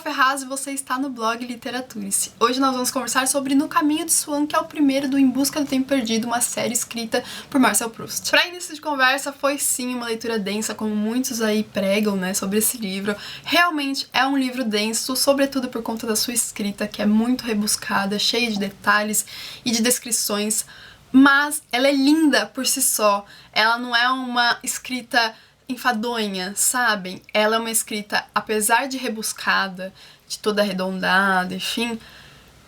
Ferraz e você está no blog Literaturice. Hoje nós vamos conversar sobre No Caminho de Swan, que é o primeiro do Em Busca do Tempo Perdido, uma série escrita por Marcel Proust. Para início de conversa, foi sim uma leitura densa, como muitos aí pregam, né, sobre esse livro. Realmente é um livro denso, sobretudo por conta da sua escrita, que é muito rebuscada, cheia de detalhes e de descrições, mas ela é linda por si só. Ela não é uma escrita enfadonha, sabem? Ela é uma escrita, apesar de rebuscada, de toda arredondada, enfim,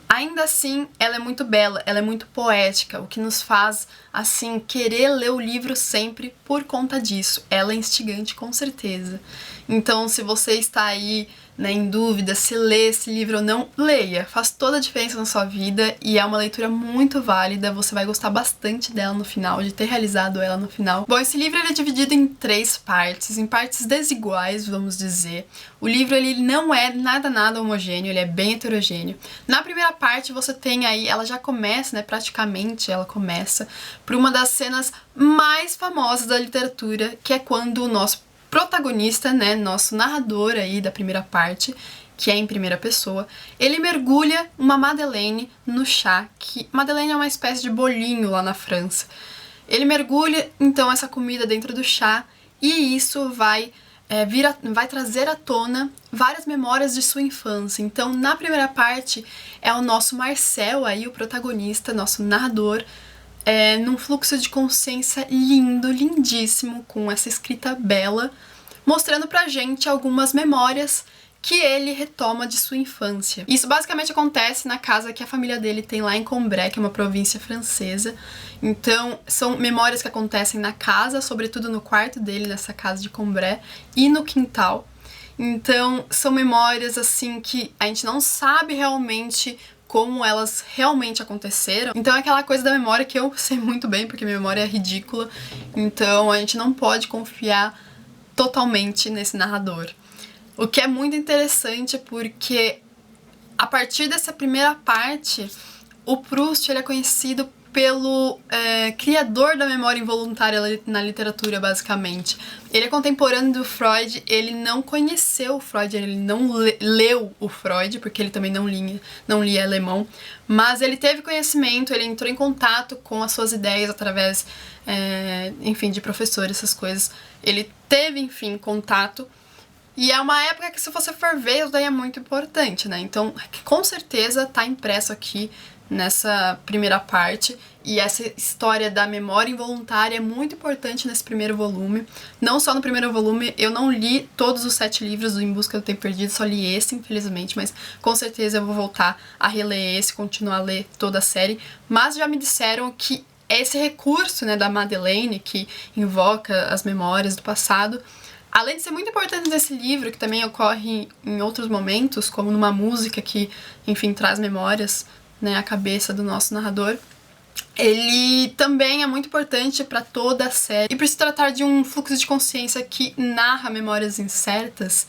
ainda assim ela é muito bela, ela é muito poética, o que nos faz, assim, querer ler o livro sempre por conta disso. Ela é instigante, com certeza. Então, se você está aí, né, em dúvida se ler esse livro ou não, leia. Faz toda a diferença na sua vida e é uma leitura muito válida. Você vai gostar bastante dela no final, de ter realizado ela no final. Bom, esse livro ele é dividido em 3 partes, em partes desiguais, vamos dizer. O livro ele não é nada homogêneo, ele é bem heterogêneo. Na primeira parte você tem aí, ela já começa, né, praticamente ela começa por uma das cenas mais famosas da literatura, que é quando o nosso protagonista, né, nosso narrador aí da primeira parte, que é em primeira pessoa, ele mergulha uma madeleine no chá, que madeleine é uma espécie de bolinho lá na França. Ele mergulha, então, essa comida dentro do chá e isso vai trazer à tona várias memórias de sua infância. Então, na primeira parte, é o nosso Marcel aí, o protagonista, nosso narrador, num fluxo de consciência lindo, lindíssimo, com essa escrita bela, mostrando pra gente algumas memórias que ele retoma de sua infância. Isso basicamente acontece na casa que a família dele tem lá em Cambrai, que é uma província francesa. Então, são memórias que acontecem na casa, sobretudo no quarto dele, nessa casa de Cambrai, e no quintal. Então, são memórias, assim, que a gente não sabe realmente como elas realmente aconteceram. Então é aquela coisa da memória que eu sei muito bem, porque minha memória é ridícula, então a gente não pode confiar totalmente nesse narrador. O que é muito interessante porque a partir dessa primeira parte, o Proust ele é conhecido pelo criador da memória involuntária na literatura, basicamente. Ele é contemporâneo do Freud, ele não conheceu o Freud, ele não leu o Freud, porque ele também não lia alemão, mas ele teve conhecimento, ele entrou em contato com as suas ideias através, enfim, de professores, essas coisas. Ele teve, enfim, contato. E é uma época que, se você for ver, isso daí é muito importante, né? Então, com certeza tá impresso aqui nessa primeira parte, e essa história da memória involuntária é muito importante nesse primeiro volume. Não só no primeiro volume, eu não li todos os 7 livros do Em Busca do Tempo Perdido, só li esse, infelizmente, mas com certeza eu vou voltar a reler esse, continuar a ler toda a série. Mas já me disseram que esse recurso, né, da Madeleine, que invoca as memórias do passado, além de ser muito importante nesse livro, que também ocorre em outros momentos, como numa música que, enfim, traz memórias, né, à cabeça do nosso narrador, ele também é muito importante para toda a série. E por se tratar de um fluxo de consciência que narra memórias incertas,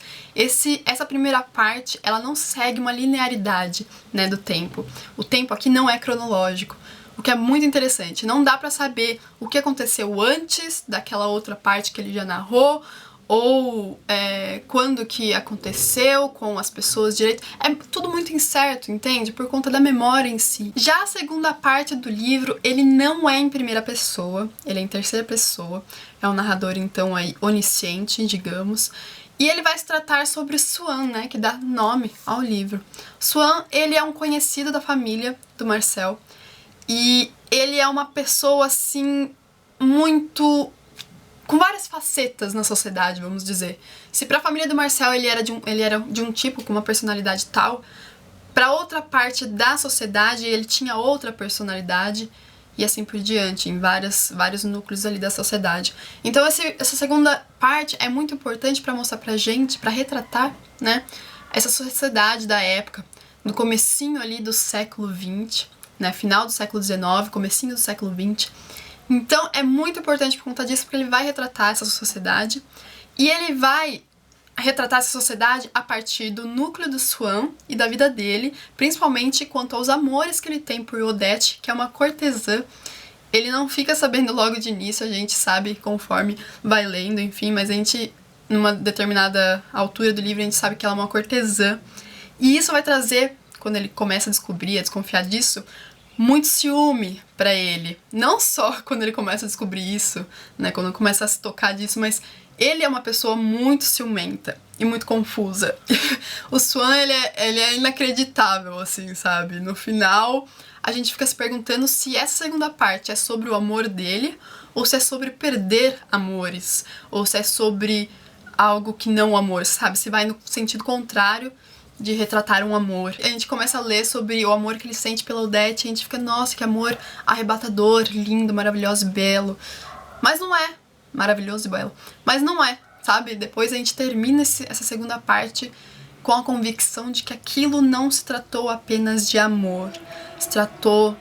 essa primeira parte, ela não segue uma linearidade, né, do tempo. O tempo aqui não é cronológico, o que é muito interessante. Não dá para saber o que aconteceu antes daquela outra parte que ele já narrou, ou quando que aconteceu com as pessoas direito. É tudo muito incerto, entende? Por conta da memória em si. Já a segunda parte do livro, ele não é em primeira pessoa, ele é em terceira pessoa. É um narrador, então, aí, onisciente, digamos. E ele vai se tratar sobre Swan, né, que dá nome ao livro. Swan, ele é um conhecido da família do Marcel. E ele é uma pessoa, assim, com várias facetas na sociedade, vamos dizer. Se pra família do Marcel ele era de um tipo, com uma personalidade tal, pra outra parte da sociedade ele tinha outra personalidade, e assim por diante, em vários núcleos ali da sociedade. Então essa segunda parte é muito importante pra mostrar pra gente, pra retratar, né, essa sociedade da época, no comecinho ali do século XX, né, final do século XIX, comecinho do século XX. Então é muito importante por conta disso, porque ele vai retratar essa sociedade, e ele vai retratar essa sociedade a partir do núcleo do Swan e da vida dele, principalmente quanto aos amores que ele tem por Odette, que é uma cortesã. Ele não fica sabendo logo de início, a gente sabe conforme vai lendo, enfim, mas a gente, numa determinada altura do livro, a gente sabe que ela é uma cortesã. E isso vai trazer, quando ele começa a descobrir, a desconfiar disso, muito ciúme pra ele. Não só quando ele começa a descobrir isso, né, quando começa a se tocar disso, mas ele é uma pessoa muito ciumenta e muito confusa. O Swan, ele é inacreditável, assim, sabe? No final, a gente fica se perguntando se essa segunda parte é sobre o amor dele, ou se é sobre perder amores, ou se é sobre algo que não amor, sabe? Se vai no sentido contrário de retratar um amor. A gente começa a ler sobre o amor que ele sente pela Odette, e a gente fica, nossa, que amor arrebatador, lindo, maravilhoso e belo. Mas não é maravilhoso e belo. Mas não é, sabe? Depois a gente termina essa segunda parte com a convicção de que aquilo não se tratou apenas de amor, se tratou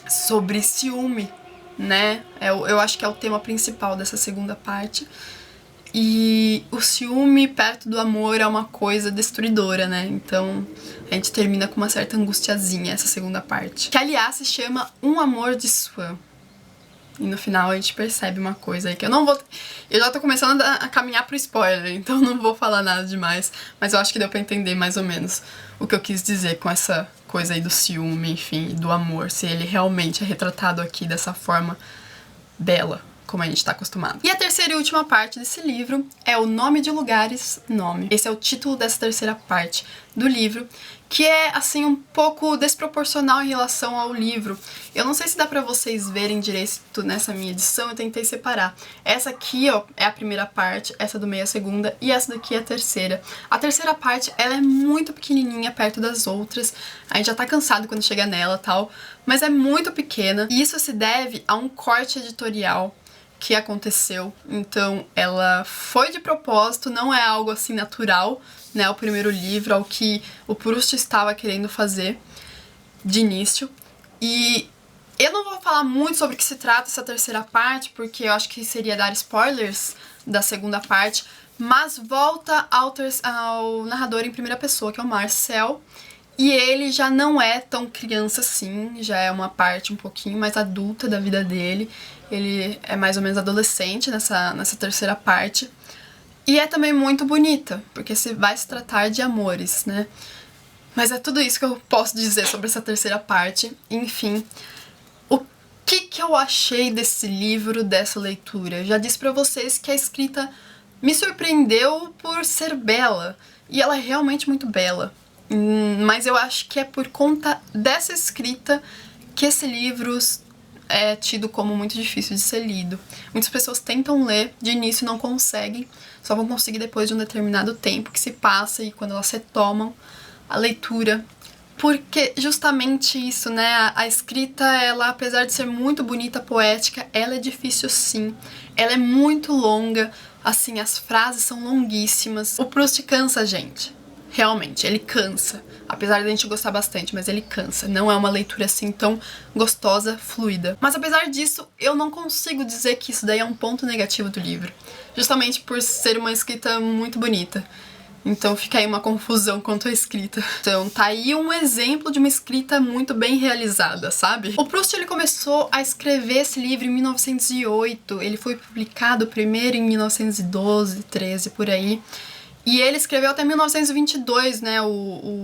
sobre ciúme, né? Eu acho que é o tema principal dessa segunda parte. E o ciúme perto do amor é uma coisa destruidora, né? Então a gente termina com uma certa angustiazinha essa segunda parte. Que, aliás, se chama Um Amor de Swan. E no final a gente percebe uma coisa aí que eu não vou... Eu já tô começando a caminhar pro spoiler, então não vou falar nada demais. Mas eu acho que deu pra entender mais ou menos o que eu quis dizer com essa coisa aí do ciúme, enfim, do amor. Se ele realmente é retratado aqui dessa forma bela, como a gente tá acostumado. E a terceira e última parte desse livro é O Nome de Lugares, Nome. Esse é o título dessa terceira parte do livro, que é, assim, um pouco desproporcional em relação ao livro. Eu não sei se dá pra vocês verem direito nessa minha edição, eu tentei separar. Essa aqui, ó, é a primeira parte, essa do meio é a segunda, e essa daqui é a terceira. A terceira parte, ela é muito pequenininha perto das outras, a gente já tá cansado quando chega nela e tal, mas é muito pequena, e isso se deve a um corte editorial que aconteceu. Então ela foi de propósito, não é algo assim natural, né, o primeiro livro, ao que o Proust estava querendo fazer de início. E eu não vou falar muito sobre o que se trata essa terceira parte, porque eu acho que seria dar spoilers da segunda parte, mas volta ao narrador em primeira pessoa, que é o Marcel, e ele já não é tão criança assim, já é uma parte um pouquinho mais adulta da vida dele. Ele é mais ou menos adolescente nessa terceira parte. E é também muito bonita, porque vai se tratar de amores, né? Mas é tudo isso que eu posso dizer sobre essa terceira parte. Enfim, o que eu achei desse livro, dessa leitura? Eu já disse pra vocês que a escrita me surpreendeu por ser bela. E ela é realmente muito bela. Mas eu acho que é por conta dessa escrita que esse livro é tido como muito difícil de ser lido. Muitas pessoas tentam ler, de início não conseguem, só vão conseguir depois de um determinado tempo que se passa e quando elas retomam a leitura. Porque justamente isso, né, a escrita, ela, apesar de ser muito bonita, poética, ela é difícil sim. Ela é muito longa, assim, as frases são longuíssimas. O Proust cansa a gente. Realmente, ele cansa. Apesar de a gente gostar bastante, mas ele cansa. Não é uma leitura assim tão gostosa, fluida. Mas apesar disso, eu não consigo dizer que isso daí é um ponto negativo do livro. Justamente por ser uma escrita muito bonita. Então fica aí uma confusão quanto à escrita. Então tá aí um exemplo de uma escrita muito bem realizada, sabe? O Proust, ele começou a escrever esse livro em 1908. Ele foi publicado primeiro em 1912, 13, por aí. E ele escreveu até 1922, né,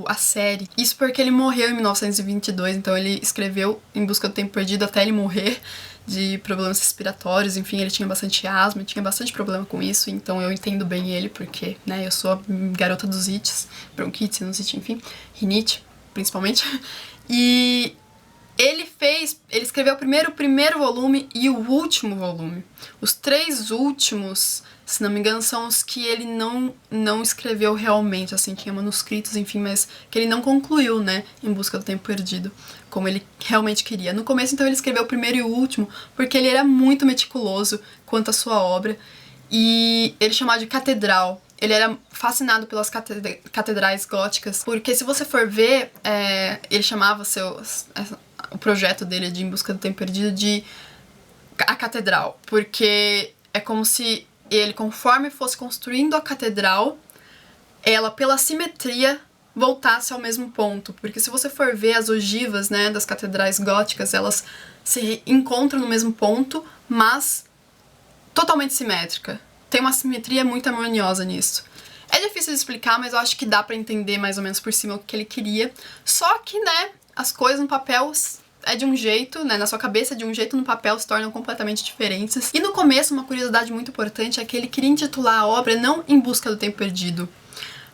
a série. Isso porque ele morreu em 1922, então ele escreveu Em Busca do Tempo Perdido até ele morrer de problemas respiratórios. Enfim, ele tinha bastante asma, tinha bastante problema com isso, então eu entendo bem ele, porque, né, eu sou a garota dos ites, bronquite, sinusite, enfim, rinite, principalmente. E ele escreveu o primeiro volume e o último volume. Os 3 últimos, se não me engano, são os que ele não escreveu realmente, assim, tinha manuscritos, enfim, mas que ele não concluiu, né, Em Busca do Tempo Perdido, como ele realmente queria. No começo, então, ele escreveu o primeiro e o último, porque ele era muito meticuloso quanto à sua obra, e ele chamava de catedral. Ele era fascinado pelas catedrais góticas, porque se você for ver, ele chamava o projeto dele de Em Busca do Tempo Perdido de a catedral, porque é como se ele, conforme fosse construindo a catedral, ela, pela simetria, voltasse ao mesmo ponto. Porque se você for ver as ogivas, né, das catedrais góticas, elas se encontram no mesmo ponto, mas totalmente simétrica. Tem uma simetria muito harmoniosa nisso. É difícil de explicar, mas eu acho que dá pra entender mais ou menos por cima o que ele queria. Só que, né, as coisas no papel é de um jeito, né, na sua cabeça é de um jeito, no papel se tornam completamente diferentes. E no começo, uma curiosidade muito importante é que ele queria intitular a obra não Em Busca do Tempo Perdido,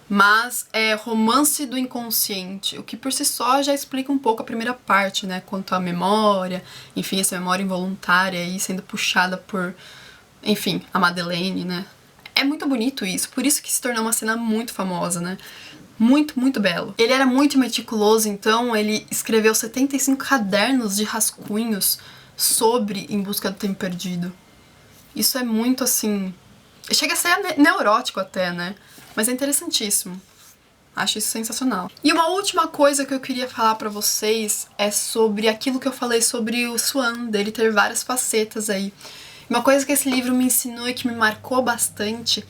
mas Romance do Inconsciente, o que por si só já explica um pouco a primeira parte, né, quanto à memória, enfim, essa memória involuntária aí sendo puxada por, enfim, a Madeleine, né. É muito bonito isso, por isso que se tornou uma cena muito famosa, né. Muito, muito belo. Ele era muito meticuloso, então ele escreveu 75 cadernos de rascunhos sobre Em Busca do Tempo Perdido. Isso é muito, assim... chega a ser neurótico até, né? Mas é interessantíssimo. Acho isso sensacional. E uma última coisa que eu queria falar pra vocês é sobre aquilo que eu falei sobre o Swan, dele ter várias facetas aí. Uma coisa que esse livro me ensinou e que me marcou bastante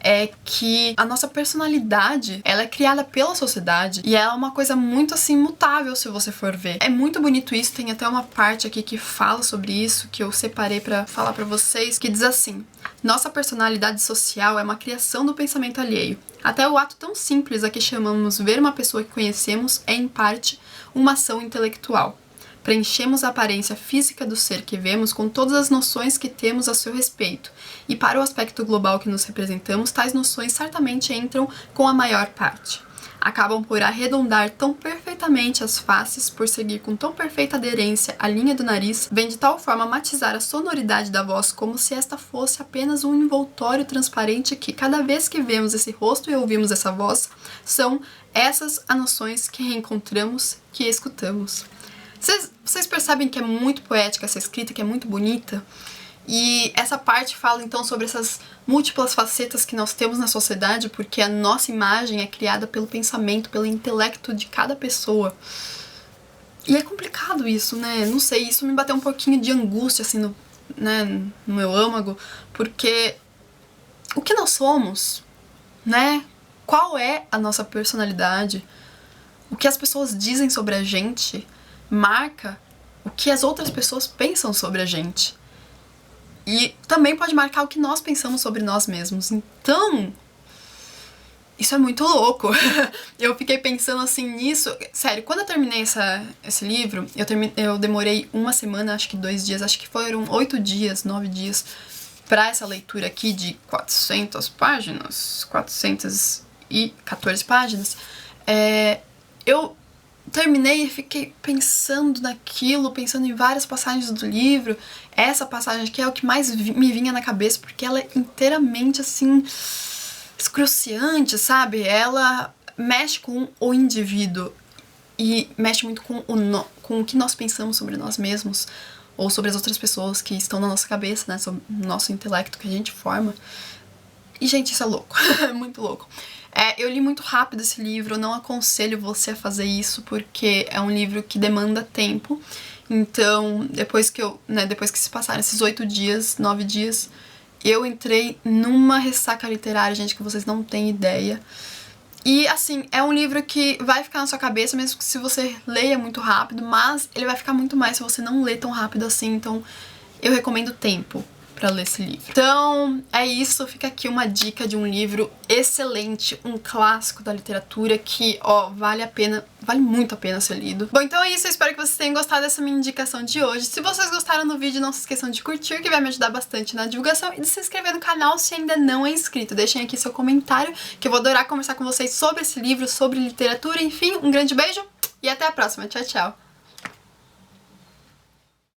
é que a nossa personalidade, ela é criada pela sociedade e ela é uma coisa muito, assim, mutável se você for ver. É muito bonito isso, tem até uma parte aqui que fala sobre isso, que eu separei pra falar pra vocês, que diz assim: nossa personalidade social é uma criação do pensamento alheio. Até o ato tão simples a que chamamos ver uma pessoa que conhecemos é, em parte, uma ação intelectual. Preenchemos a aparência física do ser que vemos com todas as noções que temos a seu respeito, e para o aspecto global que nos representamos, tais noções certamente entram com a maior parte. Acabam por arredondar tão perfeitamente as faces, por seguir com tão perfeita aderência a linha do nariz, vem de tal forma matizar a sonoridade da voz como se esta fosse apenas um envoltório transparente que, cada vez que vemos esse rosto e ouvimos essa voz, são essas as noções que reencontramos, que escutamos. Vocês percebem que é muito poética essa escrita, que é muito bonita? E essa parte fala então sobre essas múltiplas facetas que nós temos na sociedade, porque a nossa imagem é criada pelo pensamento, pelo intelecto de cada pessoa. E é complicado isso, né? Não sei, isso me bateu um pouquinho de angústia, assim, no meu âmago, porque o que nós somos, né? Qual é a nossa personalidade? O que as pessoas dizem sobre a gente marca o que as outras pessoas pensam sobre a gente. E também pode marcar o que nós pensamos sobre nós mesmos. Então, isso é muito louco. Eu fiquei pensando assim nisso. Sério, quando eu terminei esse livro, eu demorei uma semana, acho que 2 dias, acho que foram 8 dias, 9 dias, pra essa leitura aqui de 400 páginas, 414 páginas. Eu terminei e fiquei pensando naquilo, pensando em várias passagens do livro. Essa passagem que é o que mais me vinha na cabeça, porque ela é inteiramente, assim, excruciante, sabe? Ela mexe com o indivíduo e mexe muito com o que nós pensamos sobre nós mesmos ou sobre as outras pessoas que estão na nossa cabeça, né? Sobre o nosso intelecto que a gente forma. E, gente, isso é louco. É muito louco. Eu li muito rápido esse livro, eu não aconselho você a fazer isso, porque é um livro que demanda tempo. Então, depois que se passaram esses 8 dias, 9 dias, eu entrei numa ressaca literária, gente, que vocês não têm ideia. E, assim, é um livro que vai ficar na sua cabeça, mesmo que se você leia muito rápido, mas ele vai ficar muito mais se você não ler tão rápido assim, então eu recomendo tempo pra ler esse livro. Então, é isso. Fica aqui uma dica de um livro excelente, um clássico da literatura que, ó, vale muito a pena ser lido. Bom, então é isso. Eu espero que vocês tenham gostado dessa minha indicação de hoje. Se vocês gostaram do vídeo, não se esqueçam de curtir, que vai me ajudar bastante na divulgação, e de se inscrever no canal se ainda não é inscrito. Deixem aqui seu comentário, que eu vou adorar conversar com vocês sobre esse livro, sobre literatura. Enfim, um grande beijo e até a próxima. Tchau, tchau!